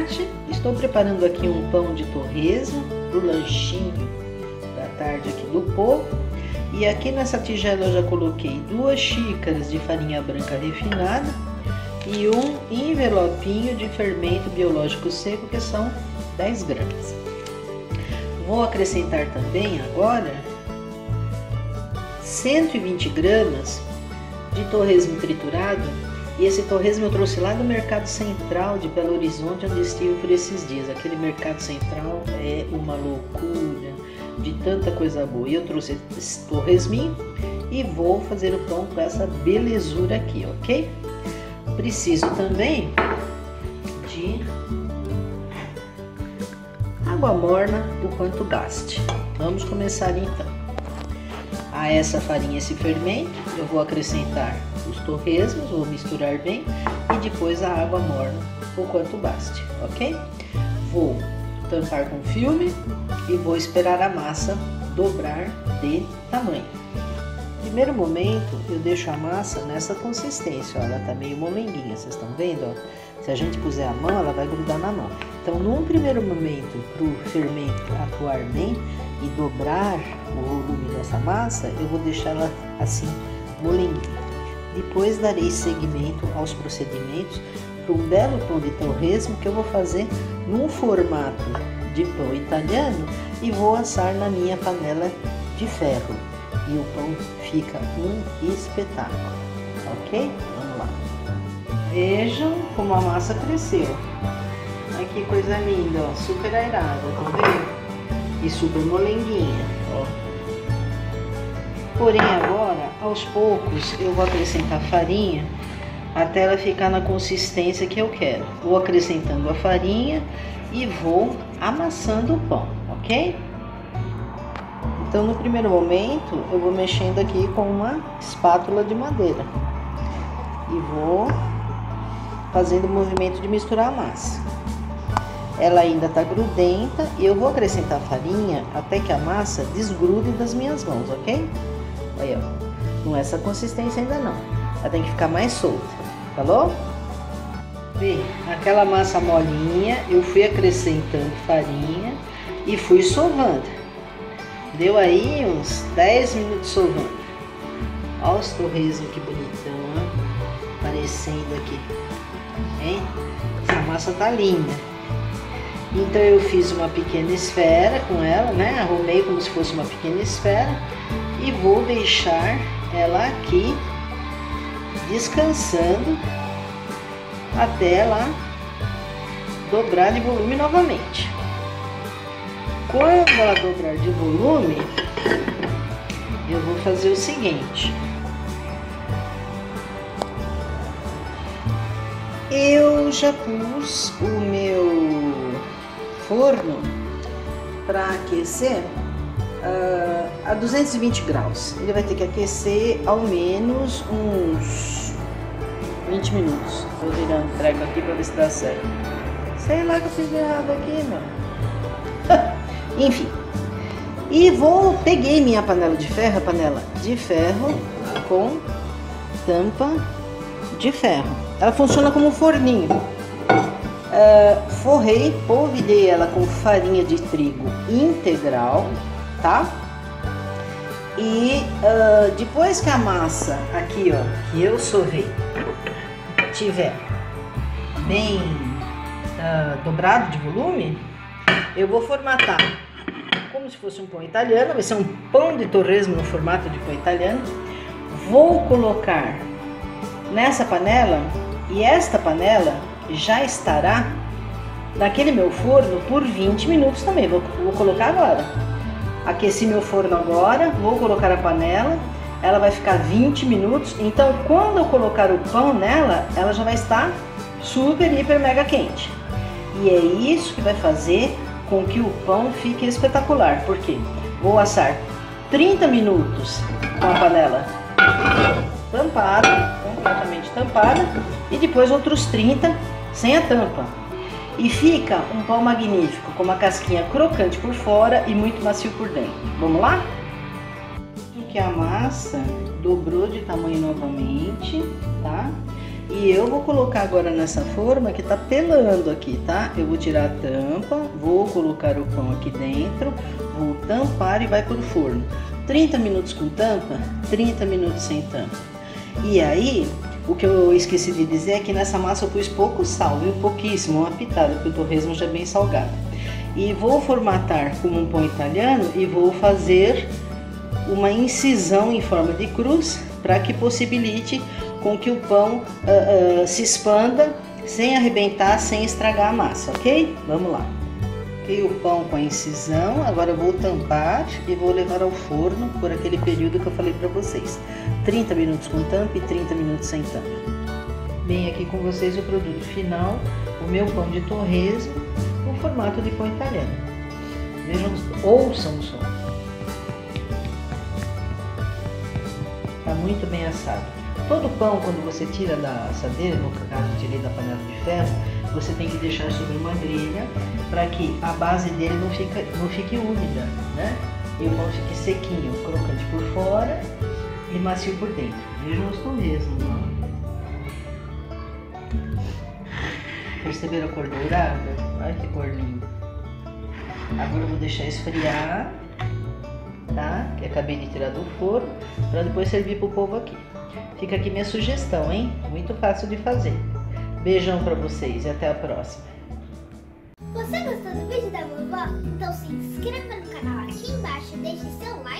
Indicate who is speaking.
Speaker 1: tarde. Estou preparando aqui um pão de torresmo para o lanchinho da tarde aqui do povo. E aqui nessa tigela eu já coloquei 2 xícaras de farinha branca refinada e um envelopinho de fermento biológico seco, que são 10 gramas. Vou acrescentar também agora 120 gramas de torresmo triturado. E esse torresmo eu trouxe lá do Mercado Central de Belo Horizonte, onde estive por esses dias. Aquele Mercado Central é uma loucura de tanta coisa boa. E eu trouxe esse torresminho e vou fazer o pão com essa belezura aqui, ok? Preciso também de água morna, o quanto gaste. Vamos começar então. A essa farinha, esse fermento, eu vou acrescentar os torresmos, vou misturar bem e depois a água morna, o quanto baste, ok? Vou tampar com filme e vou esperar a massa dobrar de tamanho. Primeiro momento, eu deixo a massa nessa consistência, ó, ela tá meio molenguinha, vocês estão vendo? Ó? Se a gente puser a mão, ela vai grudar na mão. Então, num primeiro momento, para o fermento atuar bem e dobrar o volume dessa massa, eu vou deixar ela assim, molenguinha. Depois darei seguimento aos procedimentos para um belo pão de torresmo que eu vou fazer num formato de pão italiano e vou assar na minha panela de ferro. E o pão fica um espetáculo, ok? Vamos lá. Vejam como a massa cresceu. Olha que coisa linda, ó, super airada, tá vendo? E super molenguinha, ó. Porém agora, aos poucos, eu vou acrescentar farinha até ela ficar na consistência que eu quero. Vou acrescentando a farinha e vou amassando o pão, ok? Então, no primeiro momento, eu vou mexendo aqui com uma espátula de madeira e vou fazendo o movimento de misturar a massa. Ela ainda tá grudenta e eu vou acrescentar farinha até que a massa desgrude das minhas mãos, ok? Aí, ó, com essa consistência ainda não, ela tem que ficar mais solta, falou? Vê, aquela massa molinha, eu fui acrescentando farinha e fui sovando. Deu aí uns 10 minutos sovando. Olha os torresmos que bonitão, ó, aparecendo aqui, hein? Essa massa tá linda. Então eu fiz uma pequena esfera com ela, né? Arrumei como se fosse uma pequena esfera e vou deixar ela aqui descansando até ela dobrar de volume novamente. Quando ela dobrar de volume, eu vou fazer o seguinte. Eu já pus o meu forno para aquecer a 220 graus. Ele vai ter que aquecer ao menos uns 20 minutos. Vou virar um treco aqui para ver se dá certo. Sei lá que eu fiz errado aqui, meu. Enfim. E peguei minha panela de ferro, com tampa de ferro. Ela funciona como um forninho. Forrei, polvilhei ela com farinha de trigo integral, tá? E depois que a massa aqui, ó, que eu sovei, tiver bem dobrado de volume, eu vou formatar como se fosse um pão italiano. Vai ser um pão de torresmo no formato de pão italiano. Vou colocar nessa panela, e esta panela já estará naquele meu forno por 20 minutos também. Vou colocar agora. Aqueci meu forno agora, vou colocar a panela, ela vai ficar 20 minutos. Então, quando eu colocar o pão nela, ela já vai estar super, hiper, mega quente. E é isso que vai fazer com que o pão fique espetacular. Porque vou assar 30 minutos com a panela tampada, completamente tampada, e depois outros 30 sem a tampa. E fica um pão magnífico, com uma casquinha crocante por fora e muito macio por dentro. Vamos lá? Que a massa dobrou de tamanho novamente, tá? E eu vou colocar agora nessa forma que tá pelando aqui, tá? Eu vou tirar a tampa, vou colocar o pão aqui dentro, vou tampar e vai pro forno. 30 minutos com tampa, 30 minutos sem tampa. E aí, o que eu esqueci de dizer é que nessa massa eu pus pouco sal, viu? Pouquíssimo, uma pitada, porque o torresmo já é bem salgado. E vou formatar como um pão italiano e vou fazer uma incisão em forma de cruz para que possibilite com que o pão se expanda sem arrebentar, sem estragar a massa, ok? Vamos lá. Coloquei o pão com a incisão, agora eu vou tampar e vou levar ao forno por aquele período que eu falei para vocês. 30 minutos com tampa e 30 minutos sem tampa. Bem, aqui com vocês o produto final, o meu pão de torresmo, no formato de pão italiano. Vejam, ouçam o som. Está muito bem assado. Todo pão, quando você tira da assadeira, no caso eu tirei da panela de ferro, você tem que deixar sobre uma grelha para que a base dele não fique úmida, né? E o pão fique sequinho, crocante por fora e macio por dentro. Vejam os torresmos, ó. Perceberam a cor dourada? Olha que cor linda. Agora eu vou deixar esfriar, tá? Que acabei de tirar do forno, para depois servir pro povo aqui. Fica aqui minha sugestão, hein? Muito fácil de fazer. Beijão pra vocês e até a próxima.
Speaker 2: Você gostou do vídeo da vovó? Então se inscreva no canal aqui embaixo, deixe seu like.